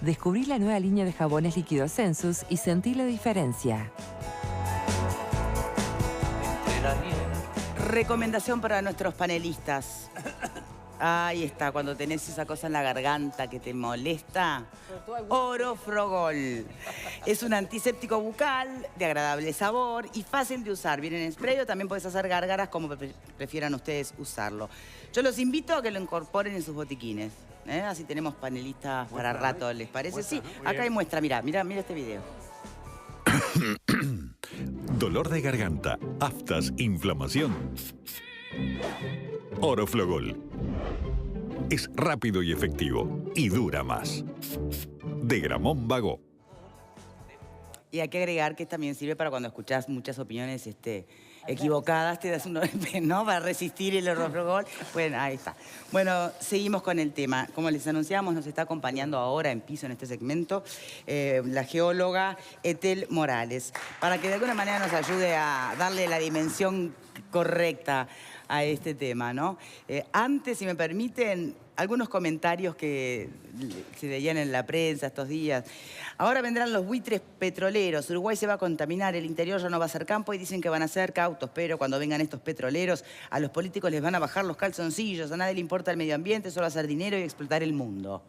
Descubrí la nueva línea de jabones líquidos Sensus y sentí la diferencia. Recomendación para nuestros panelistas. Ahí está, cuando tenés esa cosa en la garganta que te molesta. Oroflogol. Es un antiséptico bucal de agradable sabor y fácil de usar. Viene en spray o también podés hacer gárgaras como prefieran ustedes usarlo. Yo los invito a que lo incorporen en sus botiquines. Así tenemos panelistas para rato, ¿les parece? Muestra, Sí, ¿no? acá hay muestra. Mira este video. Dolor de garganta, aftas, inflamación. Oroflogol. Es rápido y efectivo y dura más. De Gramont Vago. Y hay que agregar que también sirve para cuando escuchás muchas opiniones equivocadas, te das un ¿no? Para resistir el oroflogol. Bueno, ahí está. Bueno, seguimos con el tema. Como les anunciamos, nos está acompañando ahora en piso en este segmento la geóloga Ethel Morales, para que de alguna manera nos ayude a darle la dimensión correcta a este tema, ¿no? Antes, si me permiten, algunos comentarios que se veían en la prensa estos días. Ahora vendrán los buitres petroleros. Uruguay se va a contaminar, el interior ya no va a ser campo y dicen que van a ser cautos, pero cuando vengan estos petroleros, a los políticos les van a bajar los calzoncillos, a nadie le importa el medio ambiente, solo hacer dinero y explotar el mundo.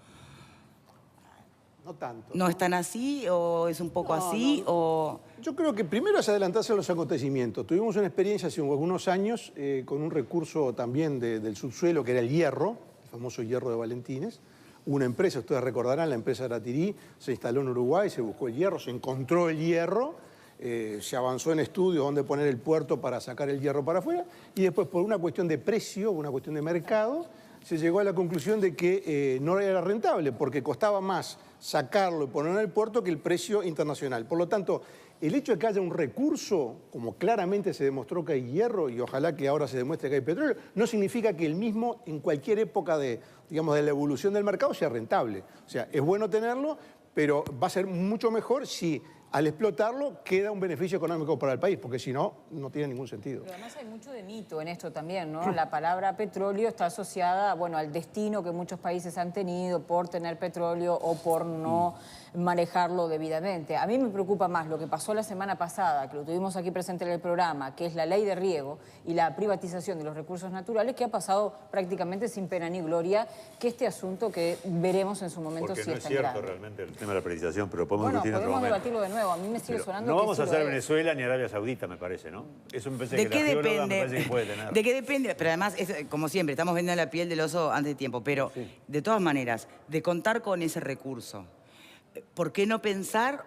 No tanto. ¿No es tan así o es un poco así? No. O... Yo creo que primero es adelantarse a los acontecimientos. Tuvimos una experiencia hace algunos años con un recurso también del subsuelo, que era el hierro, el famoso hierro de Valentines. Una empresa, ustedes recordarán, la empresa Aratirí, se instaló en Uruguay, se buscó el hierro, se encontró el hierro, se avanzó en estudios dónde poner el puerto para sacar el hierro para afuera, y después por una cuestión de precio, una cuestión de mercado, se llegó a la conclusión de que no era rentable, porque costaba más sacarlo y ponerlo en el puerto que el precio internacional. Por lo tanto, el hecho de que haya un recurso, como claramente se demostró que hay hierro, y ojalá que ahora se demuestre que hay petróleo, no significa que el mismo en cualquier época de la evolución del mercado sea rentable. O sea, es bueno tenerlo, pero va a ser mucho mejor si al explotarlo queda un beneficio económico para el país, porque si no, no tiene ningún sentido. Pero además hay mucho de mito en esto también, ¿no? La palabra petróleo está asociada, bueno, al destino que muchos países han tenido por tener petróleo o por no manejarlo debidamente. A mí me preocupa más lo que pasó la semana pasada, que lo tuvimos aquí presente en el programa, que es la ley de riego y la privatización de los recursos naturales, que ha pasado prácticamente sin pena ni gloria, que este asunto que veremos en su momento Porque si no es es tan cierto grave. realmente el tema de la privatización, pero podemos discutir en otro Podemos momento. debatirlo de nuevo. A mí me sigue Pero sonando no que vamos sí a lo hacer es. Venezuela ni Arabia Saudita, me parece, ¿no? Eso me parece ¿De que qué la geóloga depende? me parece que puede tener. ¿De qué depende? Pero además, como siempre, estamos viendo la piel del oso antes de tiempo. Pero, de todas maneras, de contar con ese recurso, ¿por qué no pensar?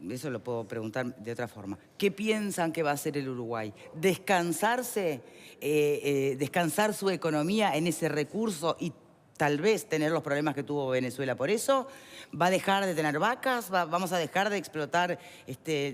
Eso lo puedo preguntar de otra forma. ¿Qué piensan que va a hacer el Uruguay? ¿Descansarse, descansar su economía en ese recurso y tal vez tener los problemas que tuvo Venezuela por eso? ¿Va a dejar de tener vacas? ¿Vamos a dejar de explotar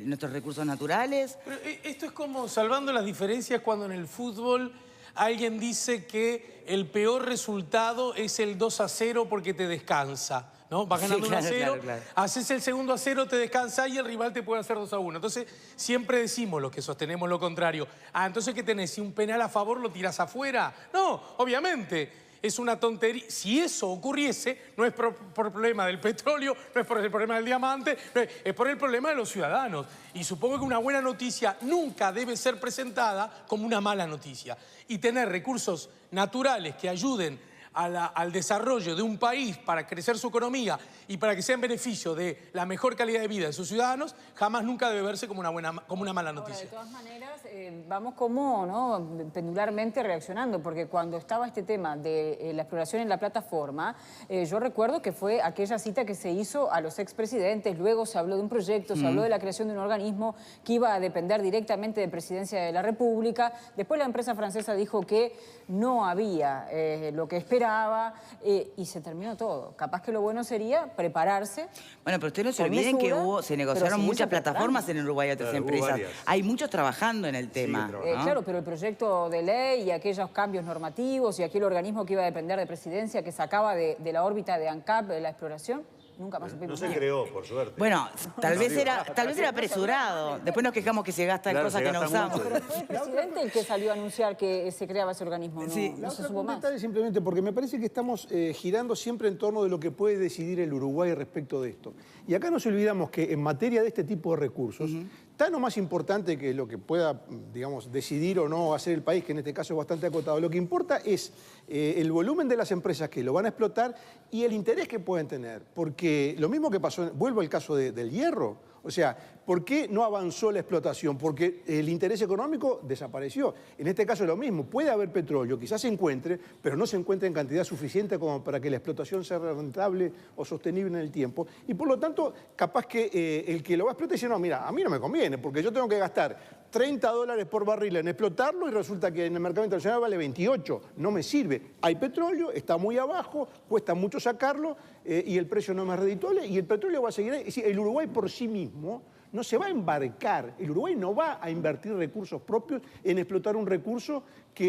nuestros recursos naturales? Pero esto es como salvando las diferencias cuando en el fútbol alguien dice que el peor resultado es el 2-0 porque te descansa, ¿no? Vas ganando 1-0, claro. haces el segundo a 0, te descansas y el rival te puede hacer 2-1. Entonces, siempre decimos los que sostenemos lo contrario. Ah, entonces, ¿qué tenés? Si un penal a favor lo tirás afuera. No, obviamente. Es una tontería. Si eso ocurriese, no es por el problema del petróleo, no es por el problema del diamante, es por el problema de los ciudadanos. Y supongo que una buena noticia nunca debe ser presentada como una mala noticia. Y tener recursos naturales que ayuden al desarrollo de un país para crecer su economía y para que sea en beneficio de la mejor calidad de vida de sus ciudadanos, jamás nunca debe verse como una mala noticia. Ahora, de todas maneras, vamos como, ¿no?, pendularmente reaccionando, porque cuando estaba este tema de la exploración en la plataforma, yo recuerdo que fue aquella cita que se hizo a los expresidentes, luego se habló de un proyecto, se habló de la creación de un organismo que iba a depender directamente de Presidencia de la República. Después la empresa francesa dijo que no había lo que esperaba y se terminó todo. Capaz que lo bueno sería prepararse. Bueno, pero ustedes no se con olviden que mesura, se negociaron pero sí muchas se preparan. plataformas en Uruguay y otras Claro, hubo empresas. varias. Hay muchos trabajando en el tema. ¿no? Claro, pero el proyecto de ley y aquellos cambios normativos y aquel organismo que iba a depender de Presidencia que sacaba de la órbita de ANCAP de la exploración, Nunca más No se creó, por suerte. Bueno, tal vez era apresurado. Después nos quejamos que se gasta en Claro, cosas se que no gasta usamos. mucho. Pero fue el presidente el que salió a anunciar que se creaba ese organismo, ¿no? Sí. No se supo más. Es simplemente porque me parece que estamos girando siempre en torno de lo que puede decidir el Uruguay respecto de esto. Y acá nos olvidamos que en materia de este tipo de recursos, tan o más importante que lo que pueda, digamos, decidir o no hacer el país, que en este caso es bastante acotado, lo que importa es el volumen de las empresas que lo van a explotar y el interés que pueden tener. Porque lo mismo que pasó, vuelvo al caso del hierro, o sea, ¿por qué no avanzó la explotación? Porque el interés económico desapareció. En este caso es lo mismo, puede haber petróleo, quizás se encuentre, pero no se encuentre en cantidad suficiente como para que la explotación sea rentable o sostenible en el tiempo. Y por lo tanto, capaz que el que lo va a explotar dice, no, mira, a mí no me conviene, porque yo tengo que gastar $30 por barril en explotarlo y resulta que en el mercado internacional vale 28. No me sirve. Hay petróleo, está muy abajo, cuesta mucho sacarlo y el precio no es más redituable y el petróleo va a seguir ahí. Es decir, el Uruguay por sí mismo no se va a embarcar, el Uruguay no va a invertir recursos propios en explotar un recurso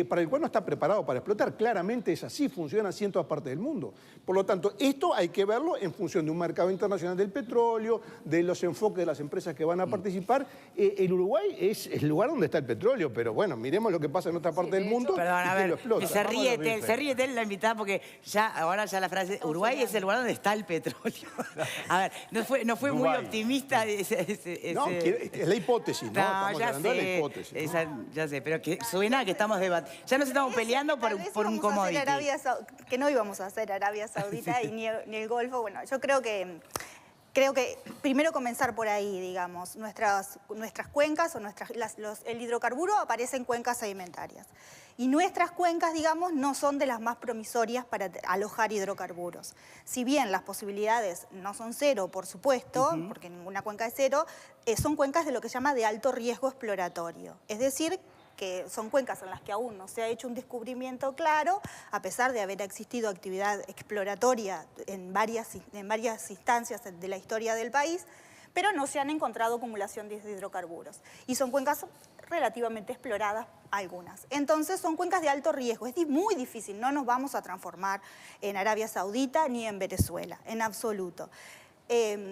para el cual no está preparado para explotar. Claramente es así, funciona así en todas partes del mundo. Por lo tanto, esto hay que verlo en función de un mercado internacional del petróleo, de los enfoques de las empresas que van a participar. El Uruguay es el lugar donde está el petróleo, pero bueno, miremos lo que pasa en otra parte del mundo. Perdón, a y quién ver, lo explota. se ríe la invitada porque ahora ya la frase, Uruguay es el lugar donde está el petróleo. A ver, no fue muy optimista ese... No, es la hipótesis, ¿no? Estamos ya hablando de la sé, hipótesis, ¿no? ya sé, pero que suena que estamos debatiendo. Ya nos estamos peleando por un commodity. Que no íbamos a hacer Arabia Saudita y ni el Golfo. Bueno, yo creo que primero comenzar por ahí, digamos. Nuestras cuencas o el hidrocarburo aparece en cuencas sedimentarias. Y nuestras cuencas, digamos, no son de las más promisorias para alojar hidrocarburos. Si bien las posibilidades no son cero, por supuesto, porque ninguna cuenca es cero, son cuencas de lo que se llama de alto riesgo exploratorio. Es decir, que son cuencas en las que aún no se ha hecho un descubrimiento claro, a pesar de haber existido actividad exploratoria en varias instancias de la historia del país, pero no se han encontrado acumulación de hidrocarburos. Y son cuencas relativamente exploradas algunas. Entonces son cuencas de alto riesgo. Es muy difícil, no nos vamos a transformar en Arabia Saudita ni en Venezuela, en absoluto.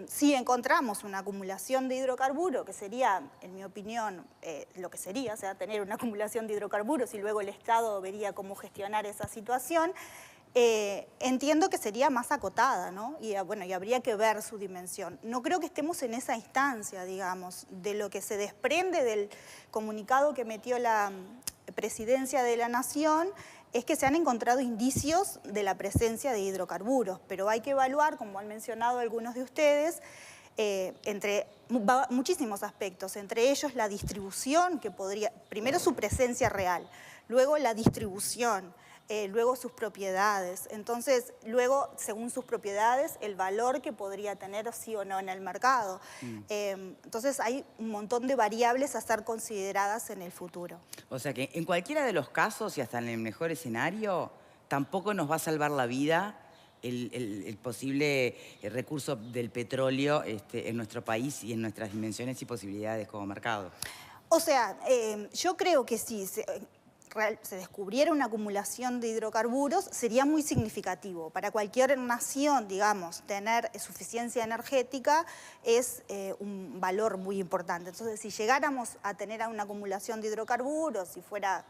Si encontramos una acumulación de hidrocarburos, que sería, en mi opinión, lo que sería, o sea, tener una acumulación de hidrocarburos y luego el Estado vería cómo gestionar esa situación, entiendo que sería más acotada, ¿no? Y habría que ver su dimensión. No creo que estemos en esa instancia, digamos, de lo que se desprende del comunicado que metió la Presidencia de la Nación, es que se han encontrado indicios de la presencia de hidrocarburos, pero hay que evaluar, como han mencionado algunos de ustedes, entre muchísimos aspectos, entre ellos la distribución, que podría, primero su presencia real, luego la distribución, luego sus propiedades. Entonces, luego, según sus propiedades, el valor que podría tener sí o no en el mercado. Entonces, hay un montón de variables a ser consideradas en el futuro. O sea que en cualquiera de los casos, y hasta en el mejor escenario, tampoco nos va a salvar la vida el posible recurso del petróleo en nuestro país y en nuestras dimensiones y posibilidades como mercado. O sea, yo creo que sí. Se descubriera una acumulación de hidrocarburos, sería muy significativo. Para cualquier nación, digamos, tener suficiencia energética es un valor muy importante. Entonces, si llegáramos a tener una acumulación de hidrocarburos, si fuera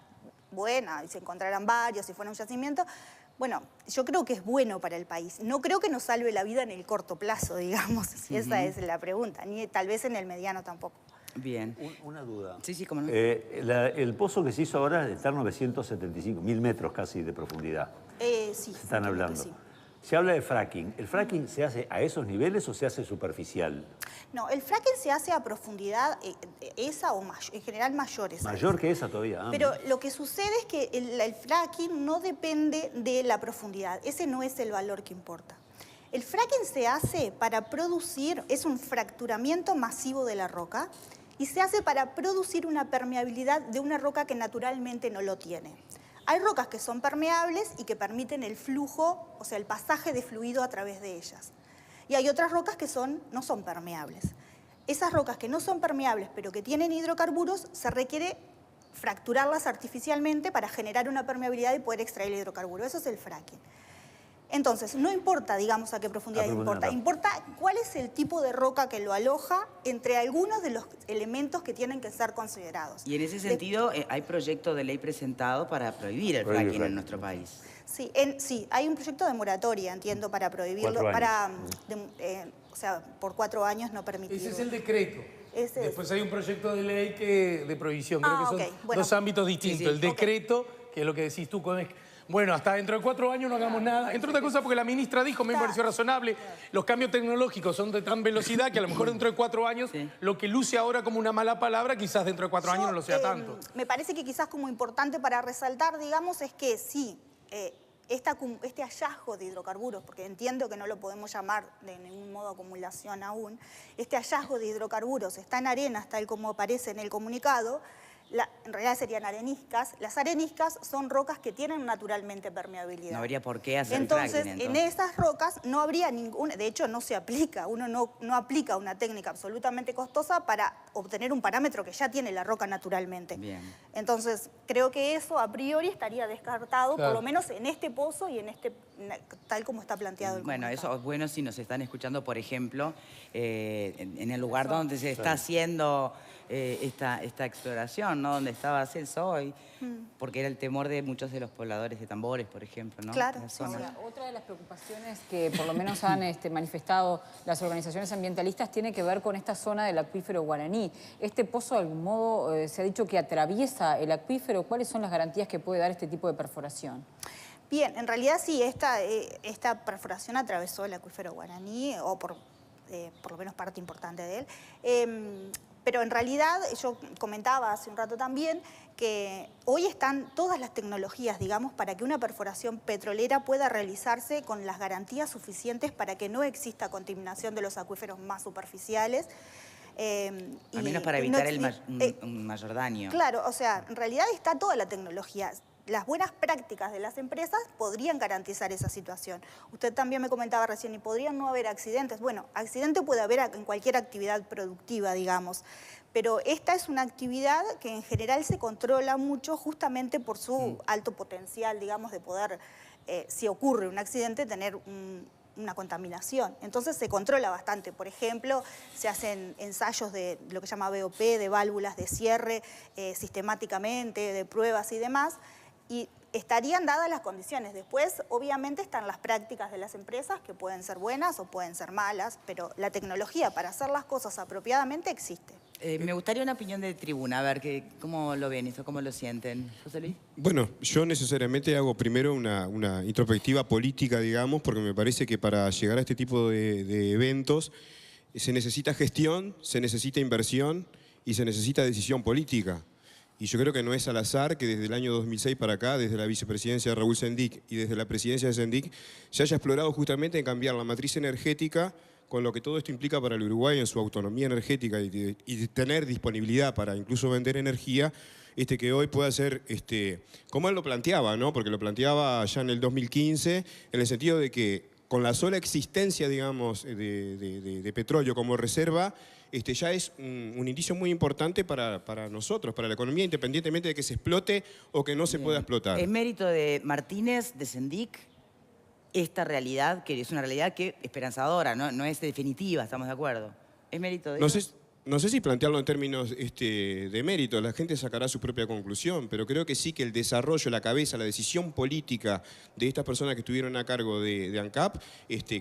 buena, y se encontraran varios, si fuera un yacimiento, bueno, yo creo que es bueno para el país. No creo que nos salve la vida en el corto plazo, digamos, si esa es la pregunta, ni tal vez en el mediano tampoco. Bien. Una duda. Sí, cómo no. El pozo que se hizo ahora está a 975, 1000 metros casi de profundidad. Sí. Se están hablando. Sí. Se habla de fracking. ¿El fracking se hace a esos niveles o se hace superficial? No, el fracking se hace a profundidad esa o en general mayores. Mayor que esa todavía. Pero lo que sucede es que el fracking no depende de la profundidad. Ese no es el valor que importa. El fracking se hace para producir, es un fracturamiento masivo de la roca, y se hace para producir una permeabilidad de una roca que naturalmente no lo tiene. Hay rocas que son permeables y que permiten el flujo, o sea, el pasaje de fluido a través de ellas. Y hay otras rocas que no son permeables. Esas rocas que no son permeables pero que tienen hidrocarburos, se requiere fracturarlas artificialmente para generar una permeabilidad y poder extraer el hidrocarburo. Eso es el fracking. Entonces, no importa, digamos, a qué profundidad importa cuál es el tipo de roca que lo aloja entre algunos de los elementos que tienen que ser considerados. Y en ese sentido, hay proyecto de ley presentado para prohibir el fracking en nuestro país. Sí, sí, hay un proyecto de moratoria, entiendo, para prohibirlo, o sea, por 4 años no permitirlo. Ese es el decreto. Después hay un proyecto de ley de prohibición. Creo que son dos ámbitos distintos. Sí, sí. El decreto, que es lo que decís tú, bueno, hasta dentro de 4 años no hagamos nada. Entre otras cosas porque la ministra dijo, me pareció razonable, los cambios tecnológicos son de tan velocidad que a lo mejor dentro de 4 años, lo que luce ahora como una mala palabra, quizás dentro de 4 años no lo sea tanto. Me parece que quizás como importante para resaltar, digamos, es que sí, este hallazgo de hidrocarburos, porque entiendo que no lo podemos llamar de ningún modo acumulación aún, este hallazgo de hidrocarburos está en arenas, tal como aparece en el comunicado. En realidad serían areniscas. Las areniscas son rocas que tienen naturalmente permeabilidad. No habría por qué hacer entonces, fracking, en esas rocas no habría ninguna, de hecho no se aplica, uno no aplica una técnica absolutamente costosa para obtener un parámetro que ya tiene la roca naturalmente. Bien. Entonces, creo que eso a priori estaría descartado, por lo menos en este pozo y tal como está planteado el comunicado. Eso es bueno si nos están escuchando, por ejemplo, en el lugar donde se está haciendo esta exploración, ¿no? Donde estaba Celso hoy, porque era el temor de muchos de los pobladores de Tambores, por ejemplo, ¿no? Claro. Ahora, otra de las preocupaciones que por lo menos han manifestado las organizaciones ambientalistas tiene que ver con esta zona del acuífero guaraní. Este pozo, de algún modo, se ha dicho que atraviesa el acuífero. ¿Cuáles son las garantías que puede dar este tipo de perforación? Bien, en realidad sí, esta perforación atravesó el acuífero guaraní, o por lo menos parte importante de él. Pero en realidad, yo comentaba hace un rato también, que hoy están todas las tecnologías, digamos, para que una perforación petrolera pueda realizarse con las garantías suficientes para que no exista contaminación de los acuíferos más superficiales. Al menos para evitar un mayor daño. Claro, o sea, en realidad está toda la tecnología. Las buenas prácticas de las empresas podrían garantizar esa situación. Usted también me comentaba recién, ¿y podrían no haber accidentes? Bueno, accidente puede haber en cualquier actividad productiva, digamos, pero esta es una actividad que en general se controla mucho justamente por su alto potencial, digamos, de poder, si ocurre un accidente, tener una contaminación. Entonces se controla bastante. Por ejemplo, se hacen ensayos de lo que se llama BOP, de válvulas de cierre, sistemáticamente, de pruebas y demás, y estarían dadas las condiciones. Después, obviamente, están las prácticas de las empresas, que pueden ser buenas o pueden ser malas, pero la tecnología para hacer las cosas apropiadamente existe. Me gustaría una opinión de tribuna, a ver cómo lo ven eso, cómo lo sienten. José Luis. Bueno, yo necesariamente hago primero una introspectiva política, digamos, porque me parece que para llegar a este tipo de eventos se necesita gestión, se necesita inversión y se necesita decisión política. Y yo creo que no es al azar que desde el año 2006 para acá, desde la vicepresidencia de Raúl Sendic y desde la presidencia de Sendic, se haya explorado justamente en cambiar la matriz energética con lo que todo esto implica para el Uruguay en su autonomía energética y tener disponibilidad para incluso vender energía, que hoy pueda ser, como él lo planteaba, ¿no? Porque lo planteaba ya en el 2015, en el sentido de que con la sola existencia, digamos, de petróleo como reserva, ya es un indicio muy importante para nosotros, para la economía, independientemente de que se explote o que no se pueda explotar. ¿Es mérito de Martínez, de Sendic, esta realidad, que es una realidad que esperanzadora, no es definitiva, estamos de acuerdo? ¿Es mérito de ellos? No sé si plantearlo en términos de mérito, la gente sacará su propia conclusión, pero creo que sí que el desarrollo, la cabeza, la decisión política de estas personas que estuvieron a cargo de ANCAP,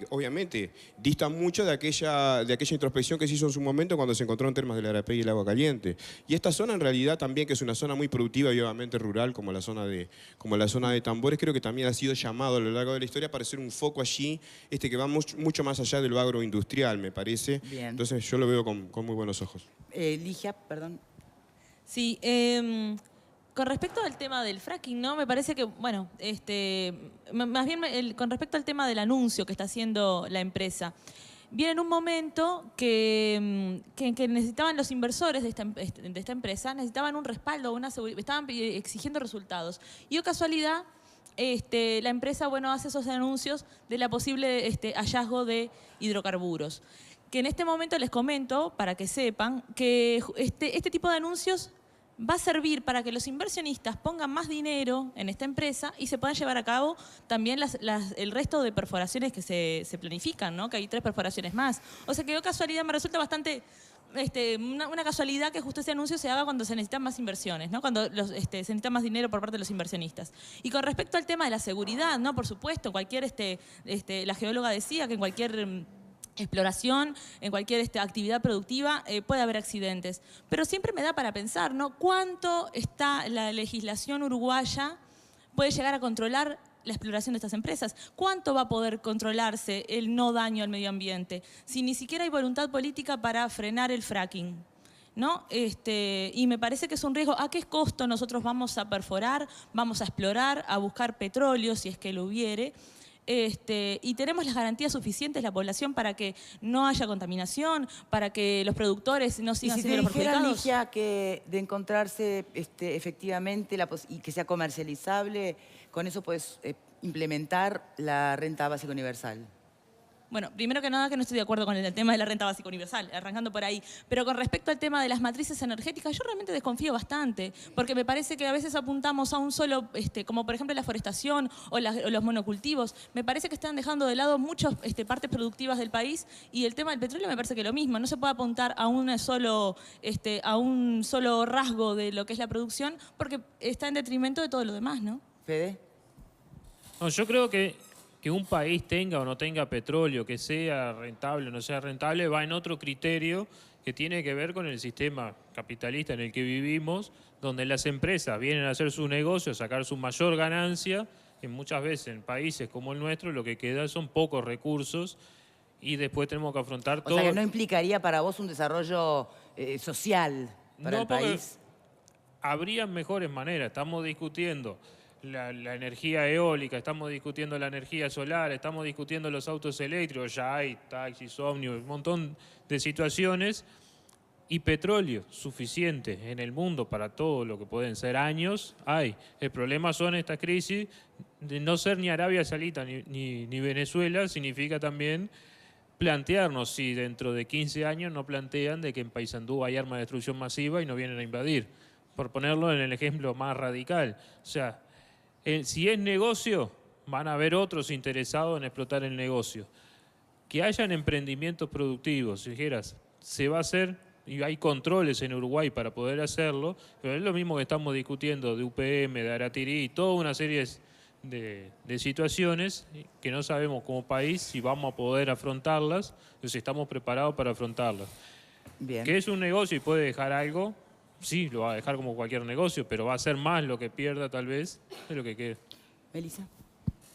obviamente dista mucho de aquella introspección que se hizo en su momento cuando se encontraron termas del Arapey y el Agua Caliente. Y esta zona en realidad también, que es una zona muy productiva y obviamente rural, como la zona de Tambores, creo que también ha sido llamado a lo largo de la historia para ser un foco allí que va mucho más allá de lo agroindustrial, me parece. Bien. Entonces yo lo veo con muy buenos ojos. Ligia, perdón. Sí, con respecto al tema del fracking, ¿no? Me parece que, bueno, más bien con respecto al tema del anuncio que está haciendo la empresa, viene en un momento que necesitaban los inversores de esta empresa, necesitaban un respaldo, una seguridad, estaban exigiendo resultados. Y de casualidad, la empresa, bueno, hace esos anuncios de la posible hallazgo de hidrocarburos. Que en este momento les comento, para que sepan, que este tipo de anuncios va a servir para que los inversionistas pongan más dinero en esta empresa y se puedan llevar a cabo también el resto de perforaciones que se planifican, ¿no? Que hay 3 perforaciones más. O sea que yo casualidad me resulta bastante... una casualidad que justo ese anuncio se haga cuando se necesitan más inversiones, ¿no? Cuando se necesita más dinero por parte de los inversionistas. Y con respecto al tema de la seguridad, ¿no? Por supuesto, la geóloga decía que en cualquier exploración, en cualquier actividad productiva puede haber accidentes. Pero siempre me da para pensar, ¿no? ¿Cuánto está la legislación uruguaya puede llegar a controlar la exploración de estas empresas? ¿Cuánto va a poder controlarse el no daño al medio ambiente si ni siquiera hay voluntad política para frenar el fracking? ¿No? Y me parece que es un riesgo. ¿A qué costo nosotros vamos a perforar, vamos a explorar, a buscar petróleo, si es que lo hubiere? Y tenemos las garantías suficientes, la población, para que no haya contaminación, para que los productores no sigan siendo los perjudicados. ¿Y si te dijeran, Ligia, que de encontrarse efectivamente y que sea comercializable, con eso puedes implementar la renta básica universal? Bueno, primero que nada que no estoy de acuerdo con el tema de la renta básica universal, arrancando por ahí. Pero con respecto al tema de las matrices energéticas, yo realmente desconfío bastante, porque me parece que a veces apuntamos a un solo, como por ejemplo la forestación o los monocultivos, me parece que están dejando de lado muchas partes productivas del país, y el tema del petróleo me parece que lo mismo, no se puede apuntar a un solo rasgo de lo que es la producción, porque está en detrimento de todo lo demás, ¿no? ¿Fede? No, yo creo que un país tenga o no tenga petróleo, que sea rentable o no sea rentable, va en otro criterio que tiene que ver con el sistema capitalista en el que vivimos, donde las empresas vienen a hacer su negocio, a sacar su mayor ganancia, y muchas veces en países como el nuestro lo que queda son pocos recursos y después tenemos que afrontar todo. O sea, que no implicaría para vos un desarrollo social para el país. Habría mejores maneras. Estamos discutiendo la energía eólica, estamos discutiendo la energía solar, estamos discutiendo los autos eléctricos, ya hay taxis, ómnibus, un montón de situaciones, y petróleo suficiente en el mundo para todo lo que pueden ser años, hay. El problema son estas crisis, de no ser ni Arabia Saudita ni Venezuela, significa también plantearnos si dentro de 15 años no plantean de que en Paysandú hay armas de destrucción masiva y no vienen a invadir, por ponerlo en el ejemplo más radical. O sea, si es negocio, van a haber otros interesados en explotar el negocio. Que hayan emprendimientos productivos, si dijeras, se va a hacer, y hay controles en Uruguay para poder hacerlo, pero es lo mismo que estamos discutiendo de UPM, de Aratirí, toda una serie de situaciones que no sabemos como país si vamos a poder afrontarlas o si estamos preparados para afrontarlas. Bien. Que es un negocio y puede dejar algo. Sí, lo va a dejar como cualquier negocio, pero va a ser más lo que pierda tal vez de lo que quede. Melissa.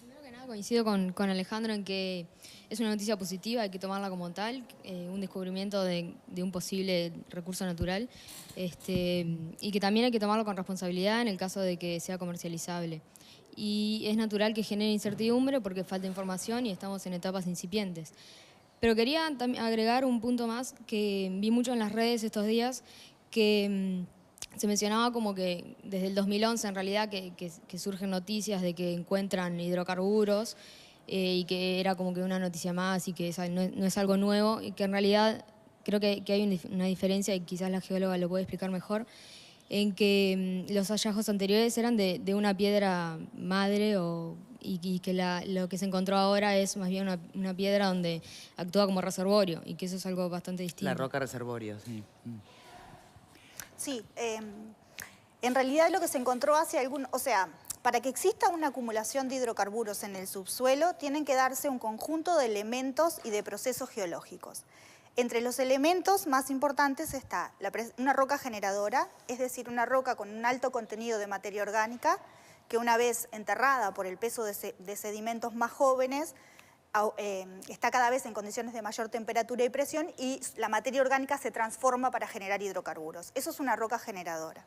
Primero que nada coincido con Alejandro en que es una noticia positiva, hay que tomarla como tal, un descubrimiento de un posible recurso natural, y que también hay que tomarlo con responsabilidad en el caso de que sea comercializable. Y es natural que genere incertidumbre porque falta información y estamos en etapas incipientes. Pero quería agregar un punto más que vi mucho en las redes estos días, que se mencionaba como que desde el 2011 en realidad que surgen noticias de que encuentran hidrocarburos y que era como que una noticia más y que no es algo nuevo, y que en realidad creo que hay una diferencia, y quizás la geóloga lo puede explicar mejor, en que los hallazgos anteriores eran de una piedra madre y que lo que se encontró ahora es más bien una piedra donde actúa como reservorio, y que eso es algo bastante distinto. La roca reservorio, sí. Sí, en realidad lo que se encontró para que exista una acumulación de hidrocarburos en el subsuelo, tienen que darse un conjunto de elementos y de procesos geológicos. Entre los elementos más importantes está una roca generadora, es decir, una roca con un alto contenido de materia orgánica, que una vez enterrada por el peso de sedimentos más jóvenes, está cada vez en condiciones de mayor temperatura y presión, y la materia orgánica se transforma para generar hidrocarburos. Eso es una roca generadora.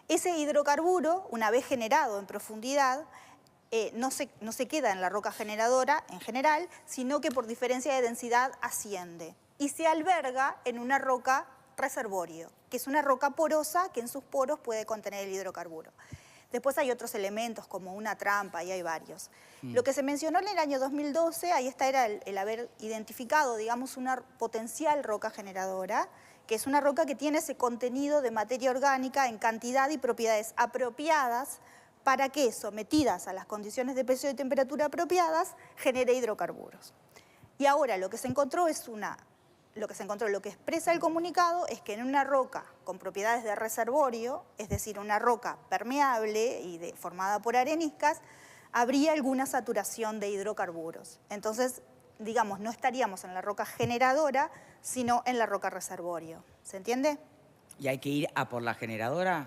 Ese hidrocarburo, una vez generado en profundidad, no se queda en la roca generadora en general, sino que por diferencia de densidad asciende y se alberga en una roca reservorio, que es una roca porosa que en sus poros puede contener el hidrocarburo. Después hay otros elementos como una trampa, y hay varios. Lo que se mencionó en el año 2012, ahí está, era el haber identificado, digamos, una potencial roca generadora que es una roca que tiene ese contenido de materia orgánica en cantidad y propiedades apropiadas para que, sometidas a las condiciones de peso y temperatura apropiadas, genere hidrocarburos. Y ahora lo que se encontró lo que expresa el comunicado es que en una roca con propiedades de reservorio, es decir, una roca permeable y formada por areniscas, habría alguna saturación de hidrocarburos. Entonces, digamos, no estaríamos en la roca generadora, sino en la roca reservorio. ¿Se entiende? ¿Y hay que ir a por la generadora?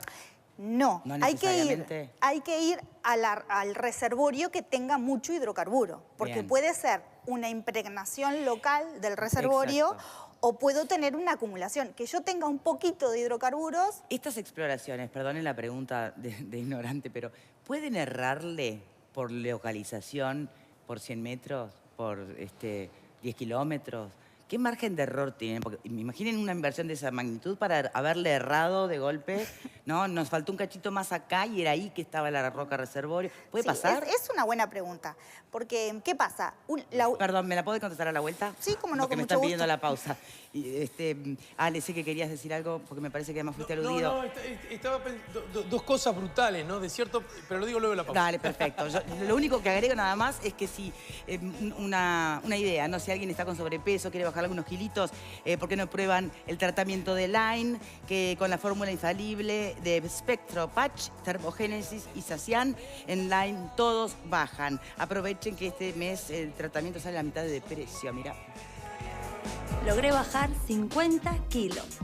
No, No hay que ir necesariamente. al reservorio que tenga mucho hidrocarburo, porque Bien. puede ser una impregnación local del reservorio. Exacto. O puedo tener una acumulación, que yo tenga un poquito de hidrocarburos. Estas exploraciones, perdonen la pregunta de ignorante, pero ¿pueden errarle por localización, por 100 metros, por 10 kilómetros? ¿Qué margen de error tienen? Porque imaginen una inversión de esa magnitud para haberle errado de golpe, ¿no? Nos faltó un cachito más acá y era ahí que estaba la roca reservorio. ¿Puede pasar? Es una buena pregunta, porque ¿qué pasa? Perdón, ¿me la puede contestar a la vuelta? Sí, cómo no, porque con me mucho están pidiendo gusto. la pausa. Ale, sé que querías decir algo, porque me parece que además fuiste aludido. Estaba dos cosas brutales, ¿no? De cierto, pero lo digo luego de la pausa. Dale, perfecto. Lo único que agrego nada más es que si una idea, ¿no? Si alguien está con sobrepeso, quiere bajar algunos kilitos, ¿por qué no prueban el tratamiento de Line, que con la fórmula infalible de Spectro Patch, Termogénesis y Sacian, en Line todos bajan. Aprovechen que este mes el tratamiento sale a la mitad de precio, mirá. Logré bajar 50 kilos.